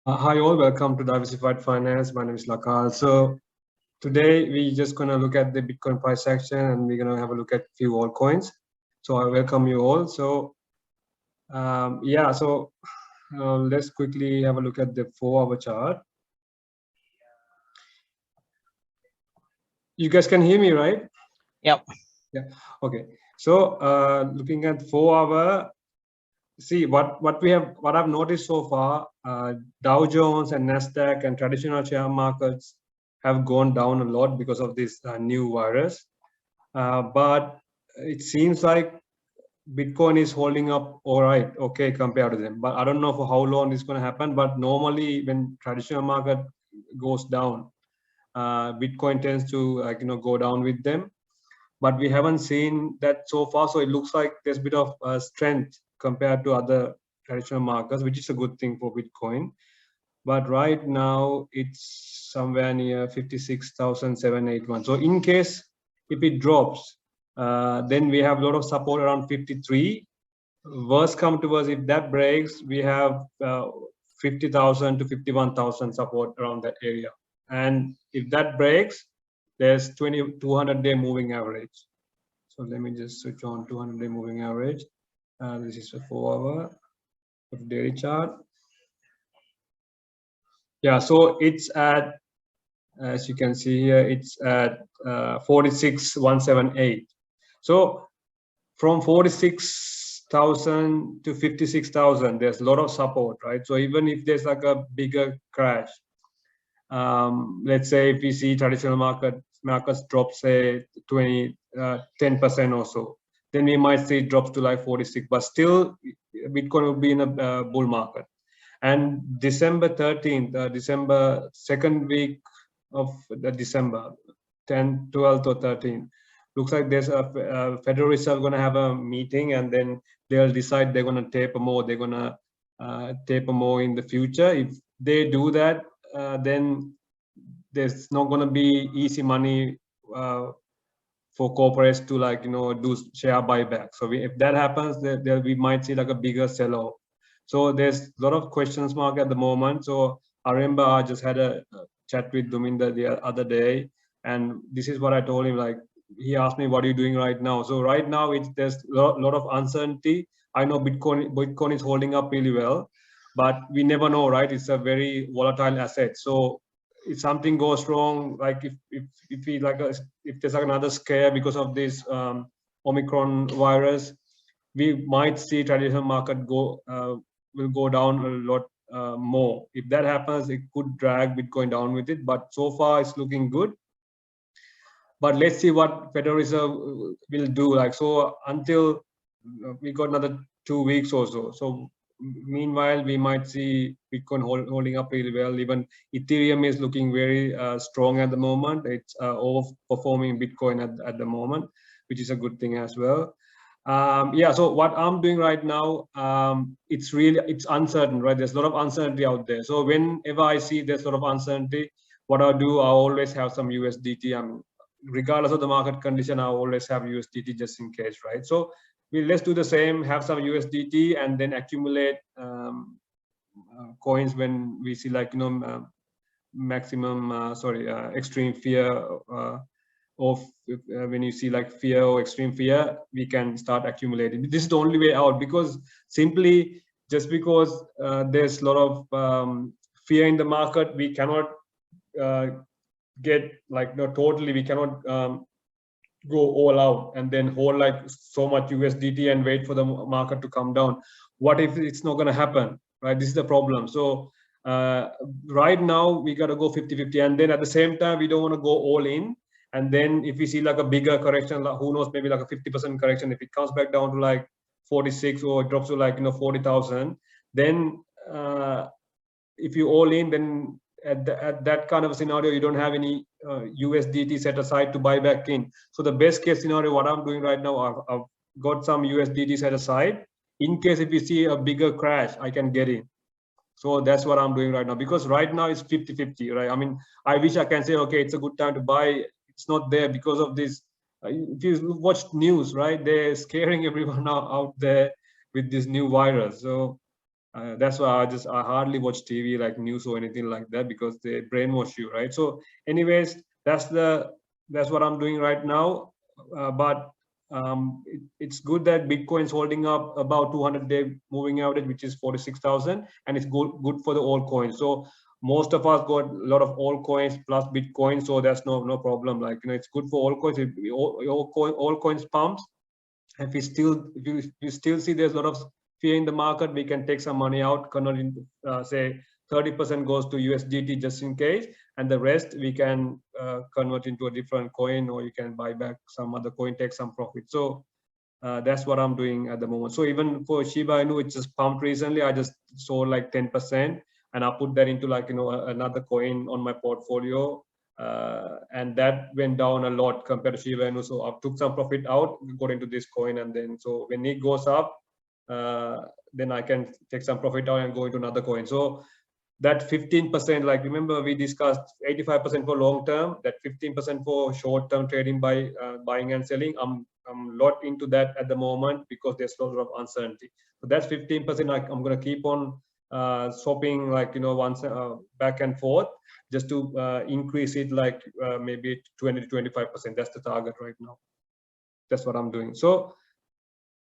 Hi all, welcome to Diversified Finance. My name is Lakal. So today we're just gonna look at the Bitcoin price action and we're gonna have a look at few altcoins. So I welcome you all. So let's quickly have a look at the 4-hour chart. You guys can hear me, right? Yep. Yeah. Okay. So looking at 4-hour, see what I've noticed so far. Dow Jones and Nasdaq and traditional share markets have gone down a lot because of this new virus. But it seems like Bitcoin is holding up all right, okay, compared to them. But I don't know for how long it's going to happen. But normally, when traditional market goes down, Bitcoin tends to go down with them. But we haven't seen that so far. So it looks like there's a bit of strength compared to other traditional markets, which is a good thing for Bitcoin. But right now it's somewhere near 56,781. So in case if it drops, then we have a lot of support around 53. Worst come to worst, if that breaks, we have 50,000 to 51,000 support around that area. And if that breaks, there's 200-day moving average. So let me just switch on 200-day moving average. This is a 4-hour daily chart. Yeah, so it's at, as you can see here, it's at 46,178. So from 46,000 to 56,000, there's a lot of support, right? So even if there's like a bigger crash, let's say if we see traditional markets drop, say 10% or so, then we might see it drops to like 46, but still Bitcoin will be in a bull market. And December 13th, December second week of the December, 10th, 12th or 13th, looks like there's a Federal Reserve going to have a meeting, and then they'll decide they're going to taper more. They're going to taper more in the future. If they do that, then there's not going to be easy money for corporates to do share buyback. So if that happens, then we might see like a bigger sell-off. So there's a lot of questions mark at the moment. So I remember I just had a chat with Duminder the other day, and this is what I told him. Like, he asked me, "What are you doing right now?" So right now there's a lot of uncertainty. I know Bitcoin is holding up really well, but we never know, right? It's a very volatile asset. So if something goes wrong, like if we if there's like another scare because of this Omicron virus, we might see traditional market will go down a lot more. If that happens, it could drag Bitcoin down with it. But so far, it's looking good. But let's see what Federal Reserve will do. Like, so until we got another 2 weeks or so. So meanwhile, we might see Bitcoin holding up really well. Even Ethereum is looking very strong at the moment. It's overperforming Bitcoin at the moment, which is a good thing as well. Yeah, so what I'm doing right now, it's uncertain, right? There's a lot of uncertainty out there. So whenever I see there's a lot of uncertainty, what I do, I always have some USDT. I mean, regardless of the market condition, I always have USDT just in case, right? So let's do the same, have some USDT and then accumulate coins when we see maximum, extreme fear of when you see like fear or extreme fear, we can start accumulating. This is the only way out, because simply just because there's a lot of fear in the market, we cannot get totally, we cannot go all out and then hold like so much USDT and wait for the market to come down. What if it's not going to happen, right? This is the problem. So right now we got to go 50-50, and then at the same time we don't want to go all in. And then if we see like a bigger correction, like, who knows, maybe like a 50% correction, if it comes back down to like 46 or it drops to like 40,000, then if you all in, then at that kind of a scenario, you don't have any USDT set aside to buy back in. So the best case scenario, what I'm doing right now, I've got some USDT set aside in case if you see a bigger crash, I can get in. So that's what I'm doing right now, because right now it's 50-50, right? I mean, I wish I can say, okay, it's a good time to buy. It's not there because of this. If you watch news, right, they're scaring everyone out there with this new virus. So That's why I hardly watch TV, like news or anything like that, because they brainwash you, right? So anyways, that's what I'm doing right now. But it's good that Bitcoin's holding up about 200-day moving average, which is 46,000, and it's good for the altcoins. So most of us got a lot of altcoins plus Bitcoin, so that's no problem. Like, it's good for altcoins. If all coins pumps, if you still see there's a lot of fear in the market, we can take some money out, convert into say 30% goes to USDT just in case, and the rest we can convert into a different coin, or you can buy back some other coin, take some profit. So that's what I'm doing at the moment. So even for Shiba Inu, it just pumped recently. I just sold like 10%, and I put that into like another coin on my portfolio, and that went down a lot compared to Shiba Inu. So I took some profit out, got into this coin, and then so when it goes up, then I can take some profit out and go into another coin. So that 15%, like remember we discussed 85% for long term, that 15% for short term trading by buying and selling. I'm lot into that at the moment because there's a lot of uncertainty. So that's 15%. I'm going to keep on swapping, like once back and forth, just to increase it, like maybe 20 to 25%. That's the target right now. That's what I'm doing. So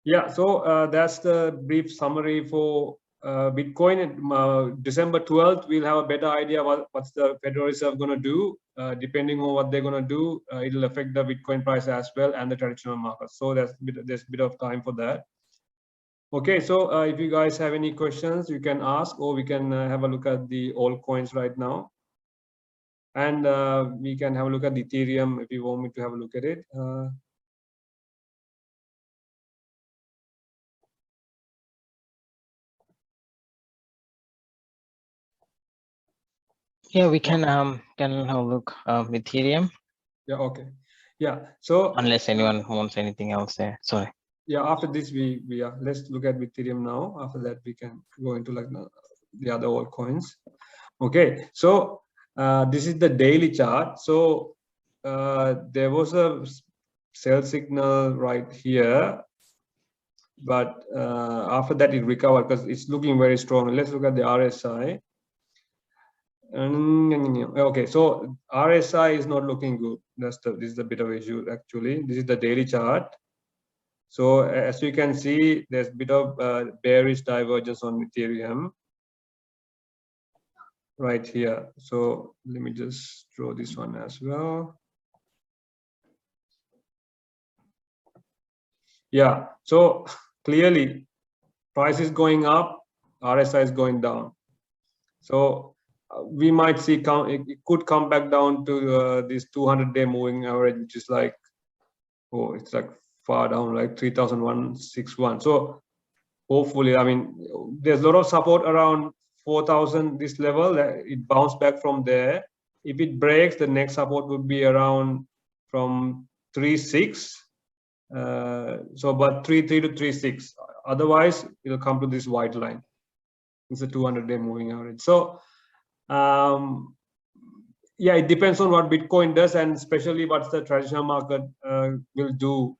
yeah, so that's the brief summary for Bitcoin. December 12th, we'll have a better idea what's the Federal Reserve going to do. Depending on what they're going to do, it'll affect the Bitcoin price as well and the traditional market. So there's a bit of time for that. Okay, so if you guys have any questions, you can ask, or we can have a look at the altcoins right now. And we can have a look at the Ethereum if you want me to have a look at it. Yeah, we can have a look Ethereum. Yeah, okay. Yeah, so unless anyone wants anything else there. Sorry. Yeah, after this let's look at Ethereum now. After that we can go into like the other altcoins. Okay, so this is the daily chart. So there was a sell signal right here, but after that it recovered because it's looking very strong. Let's look at the RSI. Okay, so RSI is not looking good. This is a bit of issue actually. This is the daily chart. So as you can see, there's a bit of bearish divergence on Ethereum right here. So let me just draw this one as well. Yeah, so clearly price is going up, RSI is going down. So we might see it could come back down to this 200-day moving average, which is like, oh, it's like far down, like 3,161. So hopefully, I mean, there's a lot of support around 4,000, this level. It bounced back from there. If it breaks, the next support would be around from 3.6. So but 3.3 to 3.6. Otherwise, it'll come to this white line. It's a 200-day moving average. So yeah, it depends on what Bitcoin does, and especially what the traditional market will do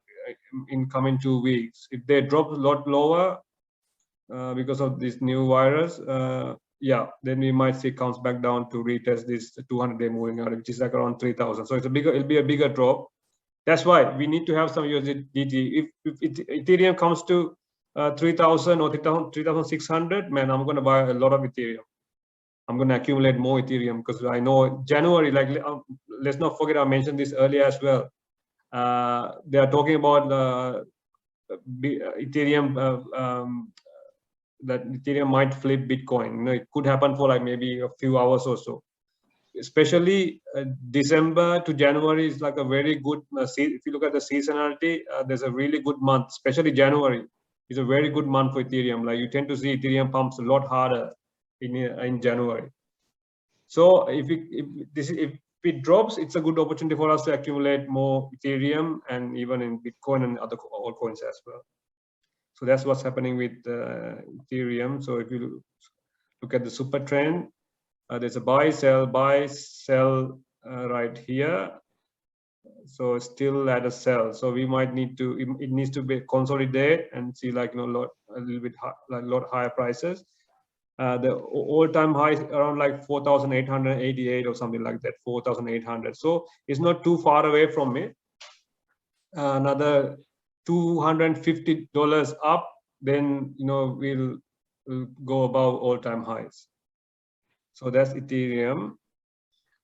in coming 2 weeks. If they drop a lot lower because of this new virus, yeah, then we might see comes back down to retest this 200-day moving average, which is like around 3,000. So it'll be a bigger drop. That's why we need to have some USDT. If Ethereum comes to 3,000 or 3,600, man, I'm going to buy a lot of Ethereum. I'm going to accumulate more Ethereum because I know January, like, let's not forget, I mentioned this earlier as well. They are talking about Ethereum, that Ethereum might flip Bitcoin. It could happen for like maybe a few hours or so. Especially December to January is like a very good, if you look at the seasonality, there's a really good month, especially January is a very good month for Ethereum. Like you tend to see Ethereum pumps a lot harder in January. So if it drops, it's a good opportunity for us to accumulate more Ethereum and even in Bitcoin and other altcoins as well. So that's what's happening with Ethereum. So if you look at the super trend, there's a buy, sell right here. So still at a sell. So we might need to, it needs to be consolidate and see like a little bit lot higher prices. The all-time high is around like 4,888 or something like that, 4,800. So it's not too far away from me. Another $250 up, then we'll go above all-time highs. So that's Ethereum.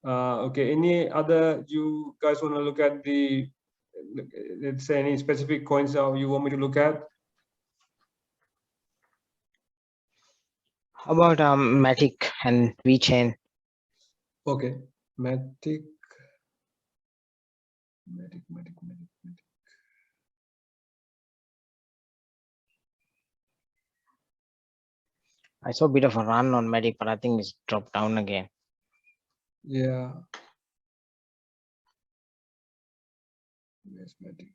Okay, any other, you guys want to look at the, let's say, any specific coins you want me to look at? How about Matic and VeChain? Okay, Matic. I saw a bit of a run on Matic, but I think it's dropped down again. Yeah. Yes, Matic.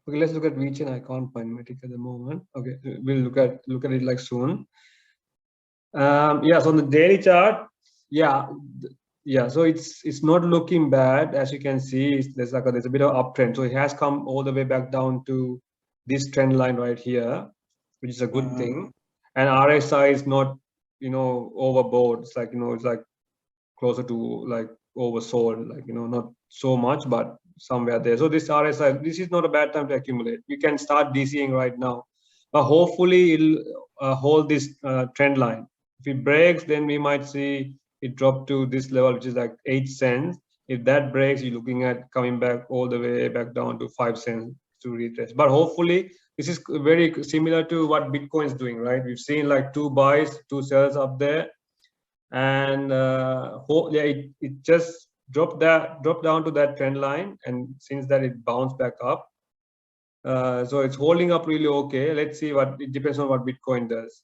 Okay, let's look at VeChain. I can't find Matic at the moment. Okay, we'll look at it like soon. Yeah, so on the daily chart, yeah, so it's not looking bad. As you can see, there's a bit of uptrend. So it has come all the way back down to this trend line right here, which is a good thing. And RSI is not overbought. It's like it's like closer to like oversold, like not so much, but somewhere there. So this RSI, this is not a bad time to accumulate. You can start DCing right now, but hopefully it'll hold this trend line. If it breaks, then we might see it drop to this level, which is like 8 cents. If that breaks, you're looking at coming back all the way back down to 5 cents to retrace. But hopefully this is very similar to what Bitcoin is doing, right? We've seen like 2 buys, 2 sells up there, and it just dropped down to that trend line, and since that it bounced back up. So it's holding up really okay. Let's see what it depends on what Bitcoin does.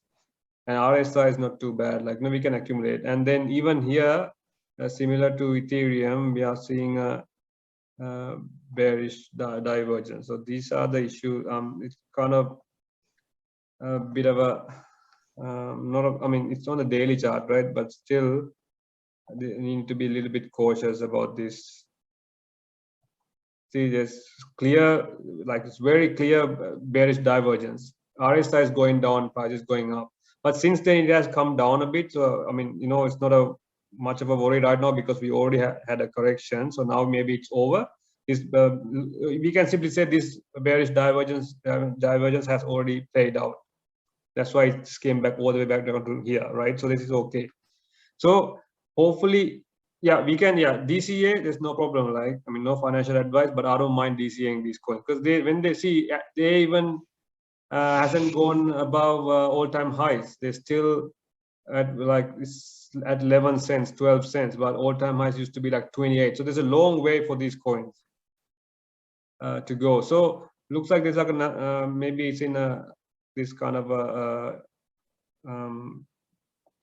And RSI is not too bad, like we can accumulate. And then even here, similar to Ethereum, we are seeing a bearish divergence. So these are the issues. It's kind of a bit of a I mean, it's on the daily chart, right? But still, they need to be a little bit cautious about this. See, there's clear, like it's very clear bearish divergence. RSI is going down, price is going up. But since then it has come down a bit. So I mean, it's not a much of a worry right now because we already had a correction. So now maybe it's over. This we can simply say this bearish divergence has already played out. That's why it came back all the way back down to here, right? So this is okay. So hopefully, yeah, we can, DCA, there's no problem. Like, I mean, no financial advice, but I don't mind DCAing these coins because when they see, they even hasn't gone above all-time highs. They're still at like at 11 cents, 12 cents, but all-time highs used to be like 28. So there's a long way for these coins to go. So looks like there's like maybe it's in this kind of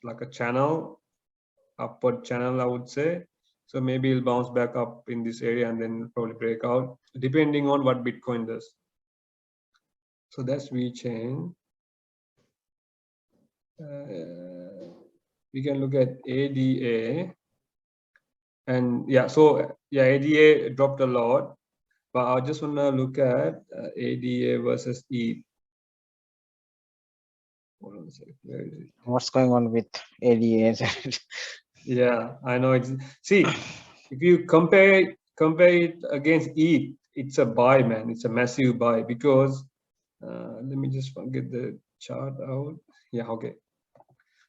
like a channel, upward channel, I would say. So maybe it'll bounce back up in this area and then probably break out, depending on what Bitcoin does. So that's VeChain. We can look at ADA, and ADA dropped a lot, but I just want to look at ADA versus ETH. Hold on a second. Where is it? What's going on with ADA? Yeah, I know. See, if you compare it against ETH, it's a buy, man. It's a massive buy because let me just get the chart out. Yeah, okay.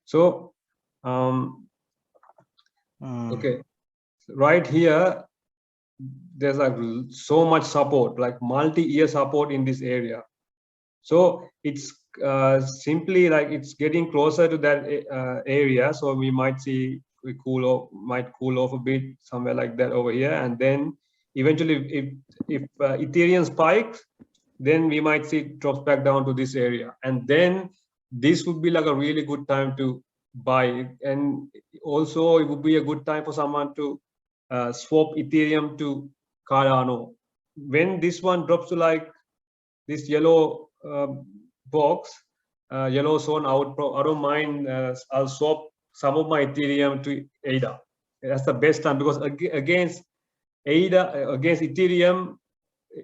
So okay, right here there's like so much support, like multi-year support in this area. So it's simply like it's getting closer to that area. So we might see might cool off a bit somewhere like that over here, and then eventually if Ethereum spikes, then we might see it drops back down to this area, and then this would be like a really good time to buy. And also it would be a good time for someone to swap Ethereum to Cardano. When this one drops to like this yellow box, yellow zone out, I don't mind. I'll swap some of my Ethereum to ADA. That's the best time because against ADA, against Ethereum,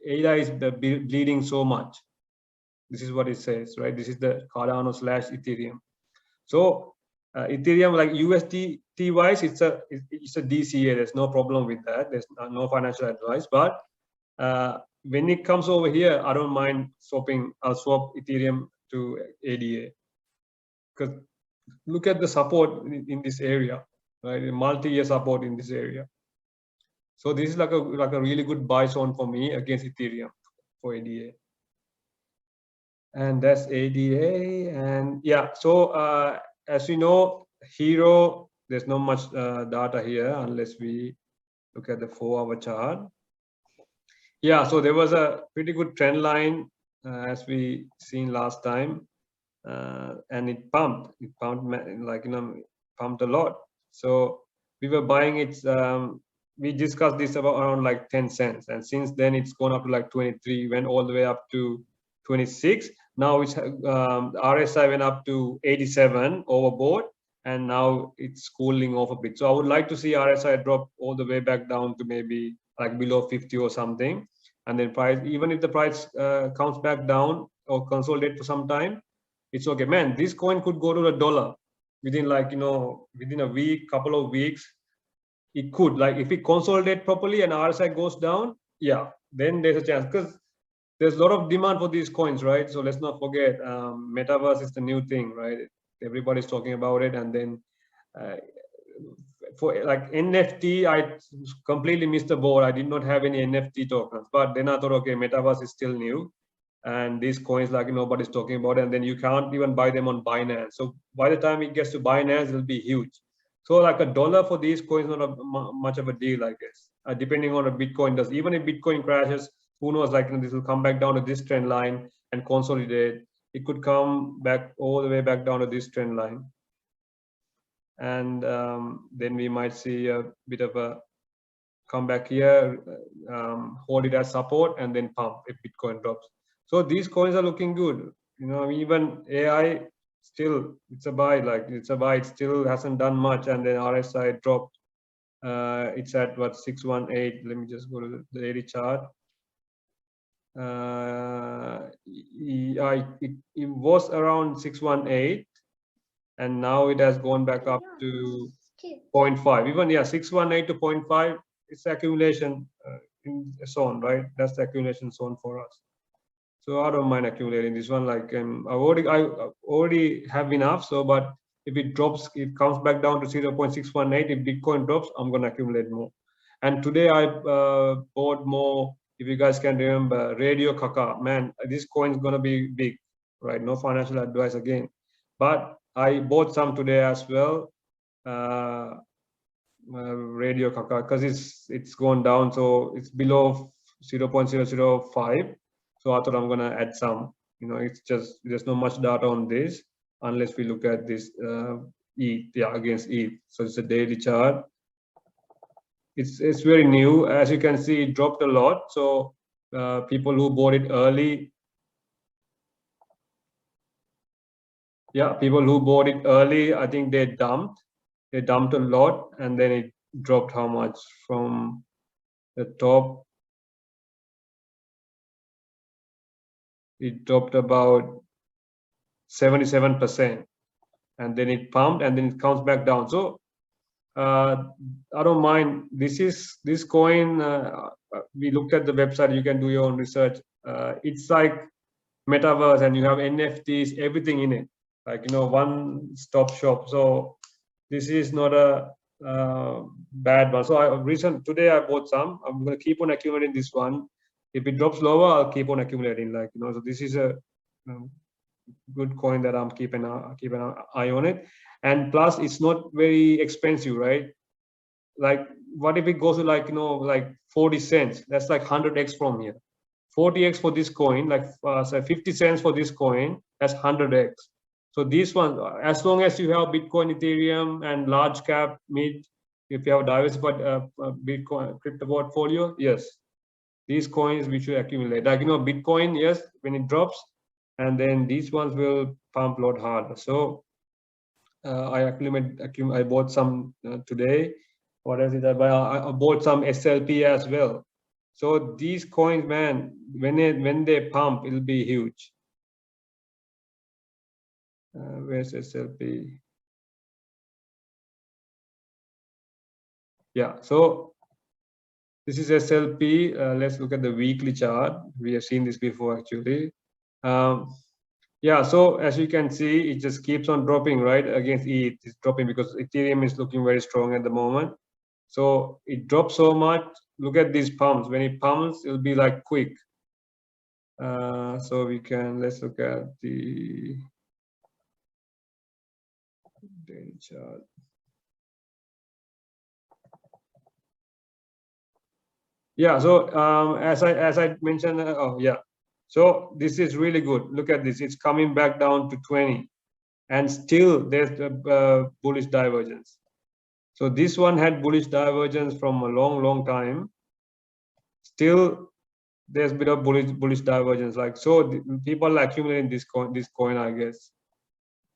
ADA is bleeding so much. This is what it says, right? This is the Cardano / Ethereum. So Ethereum, like USDT wise, it's a DCA. There's no problem with that. There's no financial advice. But when it comes over here, I don't mind swapping. I'll swap Ethereum to ADA, because look at the support in this area, right? Multi-year support in this area. So this is like a really good buy zone for me against Ethereum for ADA. And that's ADA. And yeah, so as we know, Hero, there's not much data here unless we look at the 4-hour chart. Yeah, so there was a pretty good trend line as we seen last time, and it pumped like, you know, pumped a lot. So we were buying it. We discussed this about around like 10 cents, and since then it's gone up to like 23, went all the way up to 26. Now it's RSI went up to 87 overboard, and now it's cooling off a bit. So I would like to see RSI drop all the way back down to maybe like below 50 or something, and then price, even if the price comes back down or consolidate for some time, it's okay, man. This coin could go to $1 within, like, you know, within a week, couple of weeks. It could, like, if it consolidate properly and RSI goes down, yeah, then there's a chance, because there's a lot of demand for these coins, right? So let's not forget, metaverse is the new thing, right? Everybody's talking about it. And then for like NFT, I completely missed the boat. I did not have any NFT tokens, but then I thought, okay, metaverse is still new, and these coins, like, nobody's talking about it, and then you can't even buy them on Binance. So by the time it gets to Binance, it'll be huge. So like $1 for these coins, not a, much of a deal, I guess, depending on what Bitcoin does. Even if Bitcoin crashes, who knows, like, you know, this will come back down to this trend line and consolidate. It could come back all the way back down to this trend line. And then we might see a bit of a comeback here, hold it as support, and then pump if Bitcoin drops. So these coins are looking good. You know, even AI, still it's a buy. Like, it's a buy. It still hasn't done much, and then RSI dropped. It's at what, 618. Let me just go to the daily chart. It was around 618, and now it has gone back up to 0.5. Even, yeah, 618 to 0.5. It's accumulation in zone, right? That's the accumulation zone for us. So I don't mind accumulating this one. Like, I already have enough. So, but if it drops, it comes back down to 0.618. If Bitcoin drops, I'm gonna accumulate more. And today I bought more. If you guys can remember, Radio Kaka, man, this coin is gonna be big, right? No financial advice again, but I bought some today as well. Radio Kaka, because it's gone down, so it's below 0.005. So I thought I'm gonna add some. You know, it's just, there's not much data on this unless we look at this ETH, yeah, against ETH. So it's a daily chart. It's very new. As you can see, it dropped a lot. So people who bought it early, yeah, people who bought it early, I think they dumped a lot, and then it dropped how much from the top? It dropped about 77%, and then it pumped, and then it comes back down. So I don't mind. This coin, we looked at the website. You can do your own research. It's like metaverse, and you have NFTs, everything in it, like, you know, one-stop shop. So this is not a bad one. So today I bought some. I'm going to keep on accumulating this one. If it drops lower, I'll keep on accumulating, like, you know. So this is a good coin that I'm keeping an eye on it. And plus, it's not very expensive, right? Like, what if it goes to, like, you know, like 40 cents? That's like 100x from here. 40x for this coin, like say 50 cents for this coin, that's 100x. So this one, as long as you have Bitcoin, Ethereum, and large cap, mid, if you have a diversified Bitcoin crypto portfolio, yes, these coins we should accumulate. Like, you know, Bitcoin, yes, when it drops, and then these ones will pump a lot harder. So I bought some today. What else did I buy? I bought some SLP as well. So these coins, man, when they pump, it'll be huge. Where's SLP? Yeah, so this is SLP. Let's look at the weekly chart. We have seen this before actually. Yeah, so as you can see, it just keeps on dropping, right? Against ETH, it's dropping because Ethereum is looking very strong at the moment. So it drops so much. Look at these pumps. When it pumps, it'll be like quick. So let's look at the daily chart. Yeah, so as I mentioned, oh yeah, so this is really good. Look at this, it's coming back down to 20, and still there's a bullish divergence. So this one had bullish divergence from a long time. Still, there's a bit of bullish divergence. Like so, people are accumulating this coin, I guess.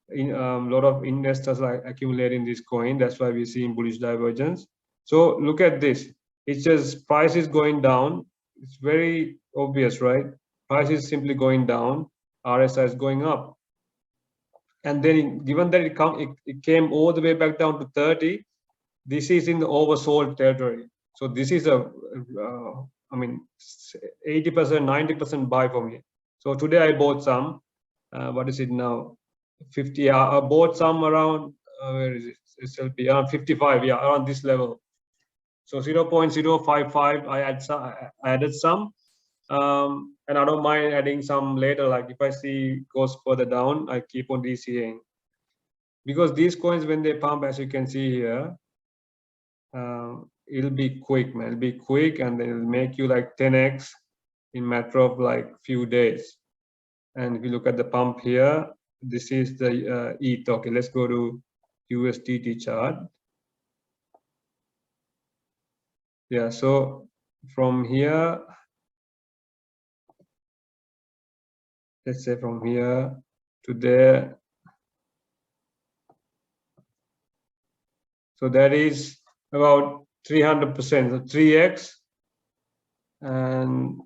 In a lot of investors are accumulating this coin. That's why we're seeing bullish divergence. So look at this. It's just price is going down. It's very obvious, right? Price is simply going down. RSI is going up. And then given that it came all the way back down to 30, this is in the oversold territory. So this is I mean, 80%, 90% buy for me. So today I bought some. What is it now? 50. I bought some around where is it? SLP around 55. Yeah, around this level. So 0.055. I added some, and I don't mind adding some later. Like if I see goes further down, I keep on DCAing, because these coins when they pump, as you can see here, it'll be quick, man. It'll be quick, and then it'll make you like 10x in matter of like few days. And if you look at the pump here, this is the ETH. Okay, let's go to USDT chart. Yeah, so from here, let's say from here to there, so that is about 300%, so 3x, and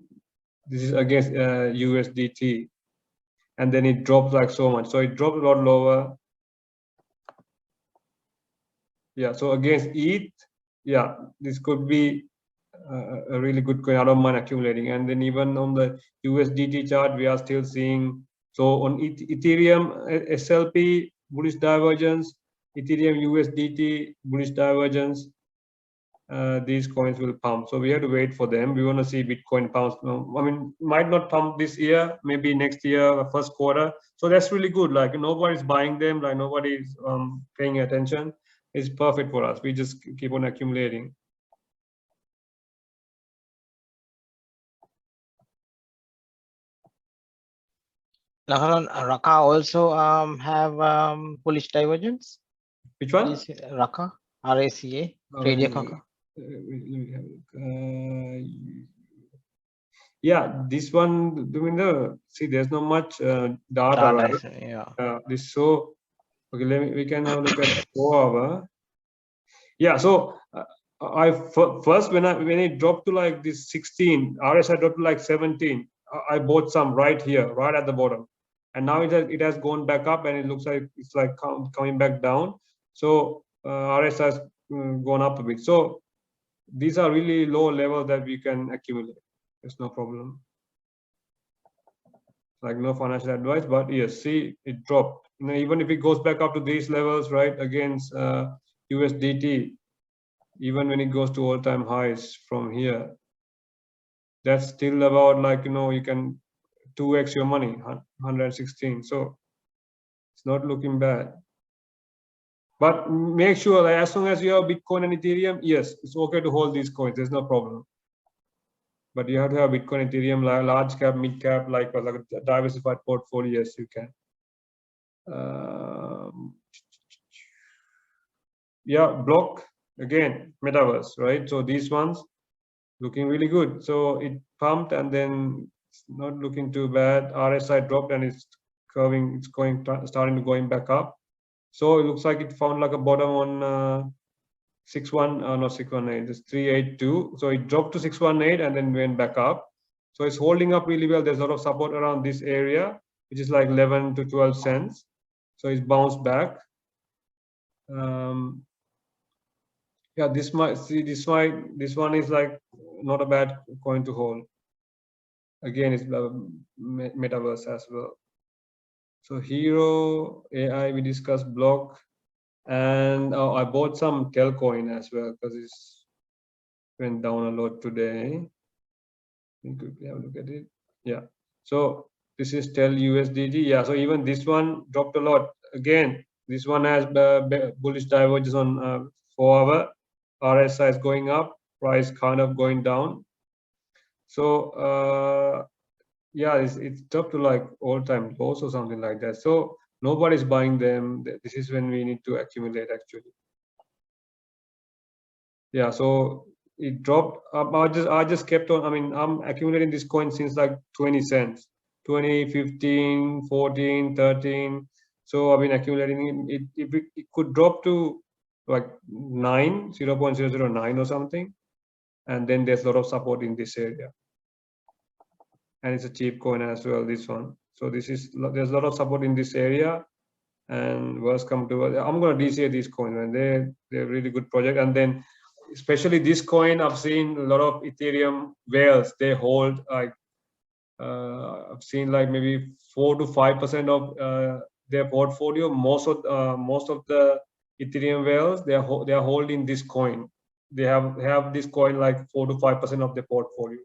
this is against USDT, and then it drops like so much. So it dropped a lot lower. Yeah, so against ETH, yeah, this could be a really good coin. I don't mind accumulating. And then even on the USDT chart, we are still seeing, so on Ethereum SLP bullish divergence, Ethereum USDT bullish divergence, these coins will pump. So we have to wait for them. We want to see Bitcoin pump. I mean, might not pump this year, maybe next year, first quarter. So that's really good. Like nobody's buying them, like nobody's paying attention. It's perfect for us. We just keep on accumulating. Raka also have bullish divergence. Which one? Raka, RACA, Radio Kaka. Yeah, this one. I mean, see, there's not much data, right? Yeah. This so okay. We can have a look at 4 hour. Yeah, so I first when it dropped to like this 16, RSI dropped to like 17. I bought some right here, right at the bottom, and now it has gone back up, and it looks like it's like coming back down. So RSI has gone up a bit. So these are really low levels that we can accumulate. There's no problem. Like no financial advice, but yes, see, it dropped. You know, even if it goes back up to these levels, right, against USDT, even when it goes to all-time highs from here, that's still about like, you know, you can 2x your money, 116. So it's not looking bad. But make sure that as long as you have Bitcoin and Ethereum, yes, it's okay to hold these coins. There's no problem. But you have to have Bitcoin, Ethereum, large cap, mid cap, like a diversified portfolio. Yes, you can. Yeah, block again, metaverse, right? So these ones looking really good. So it pumped and then it's not looking too bad. RSI dropped and it's curving. It's starting to going back up. So it looks like it found like a bottom on 618. It's 382. So it dropped to 618 and then went back up. So it's holding up really well. There's a lot of support around this area, which is like 11 to 12 cents. So it's bounced back. Yeah, this one is like not a bad coin to hold. Again, it's metaverse as well. So Hero AI, we discussed Block, and I bought some Telcoin as well because it's went down a lot today. We quickly have a look at it. Yeah. So this is Tel USDT. Yeah. So even this one dropped a lot. Again, this one has bullish divergence on 4 hour. RSI is going up. Price kind of going down. So yeah, it's tough to like all-time lows or something like that. So nobody's buying them. This is when we need to accumulate actually. Yeah. So it dropped. I just kept on. I mean, I'm accumulating this coin since like 20 cents, 2015, 14, 13. So I've been accumulating it. It could drop to like 0.009 or something, and then there's a lot of support in this area, and it's a cheap coin as well. This one. So there's a lot of support in this area, and worst come to I'm gonna DCA these coins, and they're really good project, and then. Especially this coin, I've seen a lot of Ethereum whales. They hold like I've seen like maybe 4 to 5% of their portfolio. Most of the Ethereum whales they are holding this coin. They have this coin like 4 to 5% of their portfolio.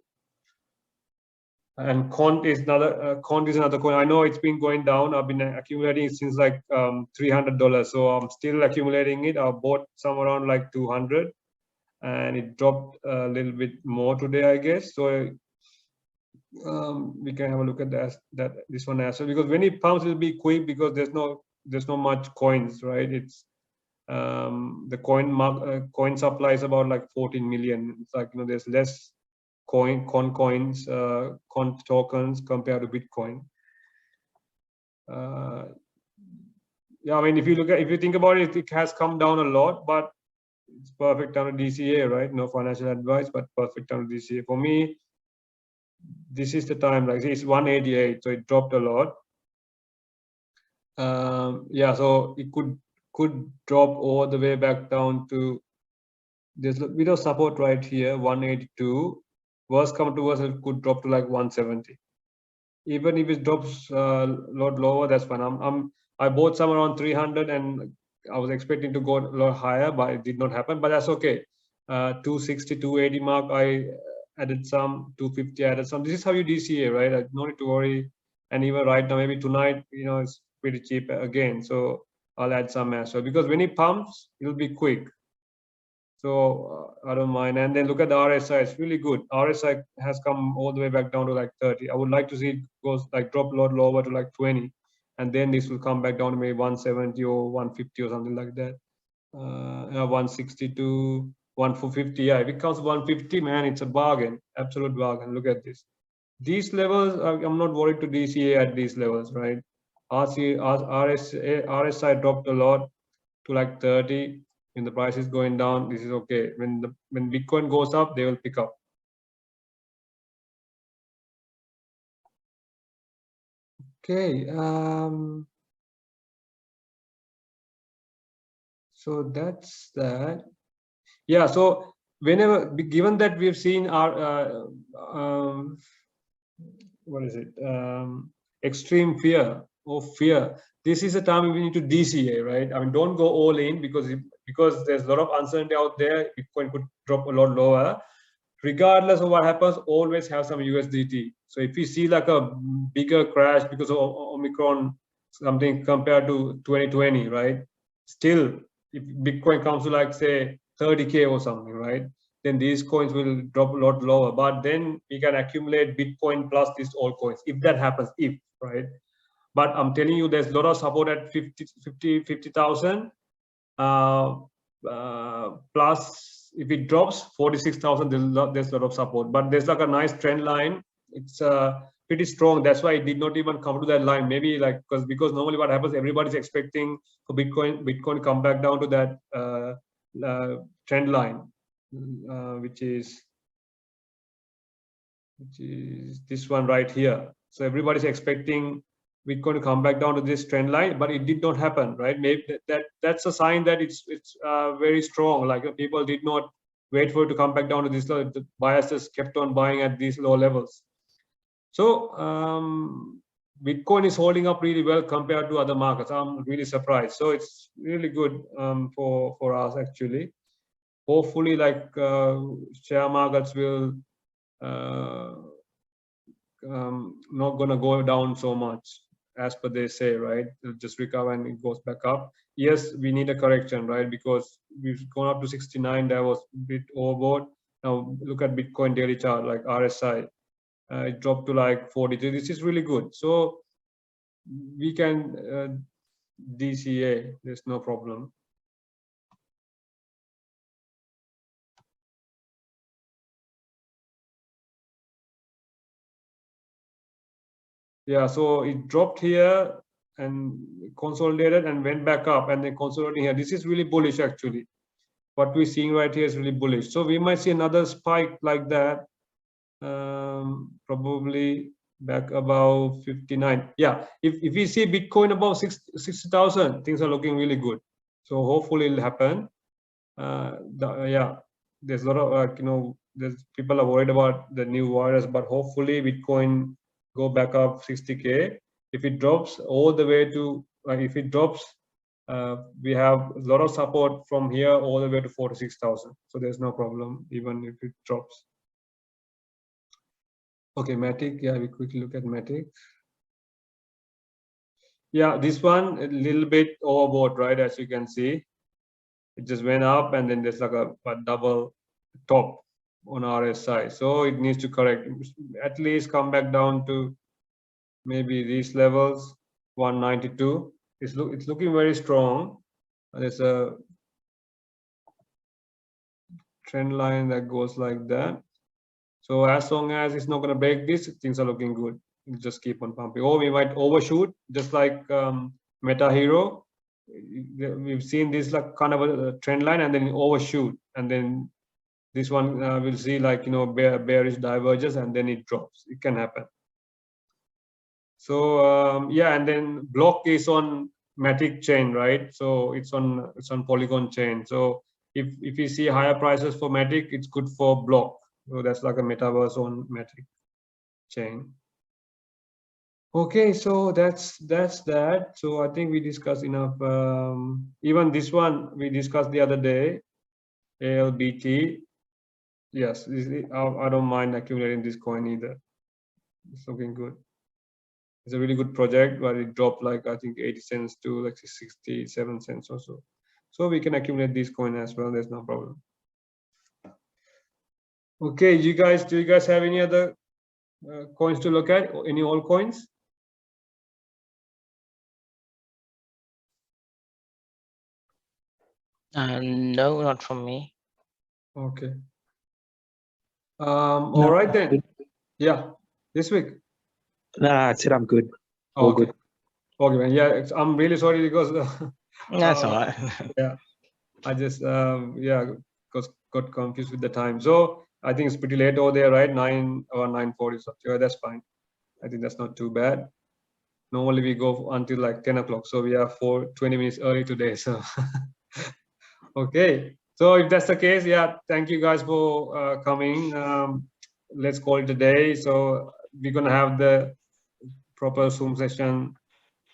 And Cont is another coin. I know it's been going down. I've been accumulating since like $300. So I'm still accumulating it. I bought some around like 200. And it dropped a little bit more today, I guess. So we can have a look at this one as well, because when it pumps, it'll be quick because there's no much coins, right? It's the coin supply is about like 14 million. It's like there's less coins, tokens compared to Bitcoin. Yeah, I mean, if you think about it, it has come down a lot, but it's perfect time to DCA, right? No financial advice, but perfect time to DCA. For me, this is the time, like it's 188, so it dropped a lot. Yeah, so it could drop all the way back down to, there's a bit of support right here, 182. Worst come to worst, it could drop to like 170. Even if it drops a lot lower, that's fine. I bought some around 300 and I was expecting to go a lot higher, but it did not happen. But that's okay. 260, 280 mark, I added some. 250, added some. This is how you DCA, right? I no need to worry. And even right now, maybe tonight, it's pretty cheap again. So I'll add some as well, because when it pumps, it'll be quick. So I don't mind. And then look at the RSI; it's really good. RSI has come all the way back down to like 30. I would like to see it goes like drop a lot lower to like 20, and then this will come back down to maybe 170 or 150 or something like that. 160 to 150. Yeah, if it comes 150, man, it's a bargain, absolute bargain. Look at this. These levels, I'm not worried to DCA at these levels, right? RSI dropped a lot to like 30. When the price is going down, this is okay. When Bitcoin goes up, they will pick up. Okay. So that's that. Yeah. So whenever, given that we've seen our what is it? Extreme fear or fear. This is a time we need to DCA, right? I mean, don't go all in because there's a lot of uncertainty out there. Bitcoin could drop a lot lower. Regardless of what happens, always have some USDT. So if you see like a bigger crash because of Omicron, something compared to 2020, right? Still, if Bitcoin comes to like say 30K or something, right? Then these coins will drop a lot lower. But then we can accumulate Bitcoin plus these altcoins if that happens, right? But I'm telling you, there's a lot of support at 50,000. Plus, if it drops 46,000, there's a lot of support. But there's like a nice trend line. It's pretty strong. That's why it did not even come to that line. Maybe like because normally what happens, everybody's expecting for Bitcoin come back down to that trend line, which is this one right here. So everybody's expecting Bitcoin to come back down to this trend line, but it did not happen, right? Maybe that's a sign that it's very strong. Like people did not wait for it to come back down to this level. The buyers just kept on buying at these low levels. So Bitcoin is holding up really well compared to other markets. I'm really surprised. So it's really good for us actually. Hopefully, like share markets will not gonna go down so much as per they say, right? It'll just recover and it goes back up. Yes, we need a correction, right? Because we've gone up to 69, that was a bit overbought. Now look at Bitcoin daily chart, like RSI, it dropped to like 43. This is really good. So we can DCA, there's no problem. Yeah, so it dropped here and consolidated and went back up and then consolidating here. This is really bullish actually. What we're seeing right here is really bullish. So we might see another spike like that, probably back above 59. Yeah, if we see Bitcoin above 60,000, things are looking really good. So hopefully it'll happen. Yeah, there's a lot of there's people are worried about the new virus, but hopefully Bitcoin go back up 60K. If it drops all the way to if it drops, we have a lot of support from here all the way to 46,000. So there's no problem even if it drops. Okay, Matic. Yeah, we quickly look at Matic. Yeah, this one a little bit overbought, right? As you can see, it just went up and then there's like a double top on RSI. So it needs to correct, at least come back down to maybe these levels, 192. It's looking very strong. There's a trend line that goes like that. So as long as it's not going to break this, things are looking good. We'll just keep on pumping. Or we might overshoot, just like Meta Hero. We've seen this like kind of a trend line and then overshoot, and then this one we'll see like bearish diverges and then it drops. It can happen. So yeah, and then block is on Matic chain, right? So it's on Polygon chain. So if you see higher prices for Matic, it's good for block. So that's like a metaverse on Matic chain. Okay, so that's that. So I think we discussed enough. Even this one we discussed the other day, ALBT. Yes, I don't mind accumulating this coin either. It's looking good. It's a really good project, but it dropped like I think 80 cents to like 67 cents or so. So we can accumulate this coin as well. There's no problem. Okay, do you guys have any other coins to look at? Any altcoins? No, not from me. Okay. All right then. Yeah, this week. Nah, I said I'm good. All Okay. good. Okay, man. Yeah, I'm really sorry because That's all right. yeah, I just yeah got confused with the time. So I think it's pretty late over there, right? 9 or 9:40. So yeah, that's fine. I think that's not too bad. Normally we go until like 10 o'clock, so we are 20 minutes early today. So okay. So if that's the case, yeah, thank you guys for coming. Let's call it a day. So we're gonna have the proper Zoom session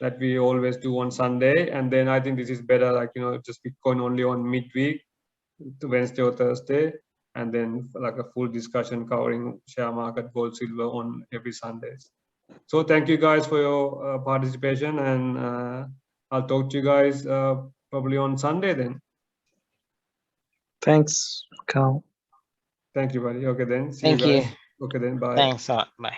that we always do on Sunday, and then I think this is better, like just Bitcoin only on midweek to Wednesday or Thursday, and then like a full discussion covering share market, gold, silver on every Sundays. So thank you guys for your participation, and I'll talk to you guys probably on Sunday then. Thanks, Carl. Thank you, buddy. Okay then. See Thank you guys. you. Okay then. Bye. Thanks a lot. Bye.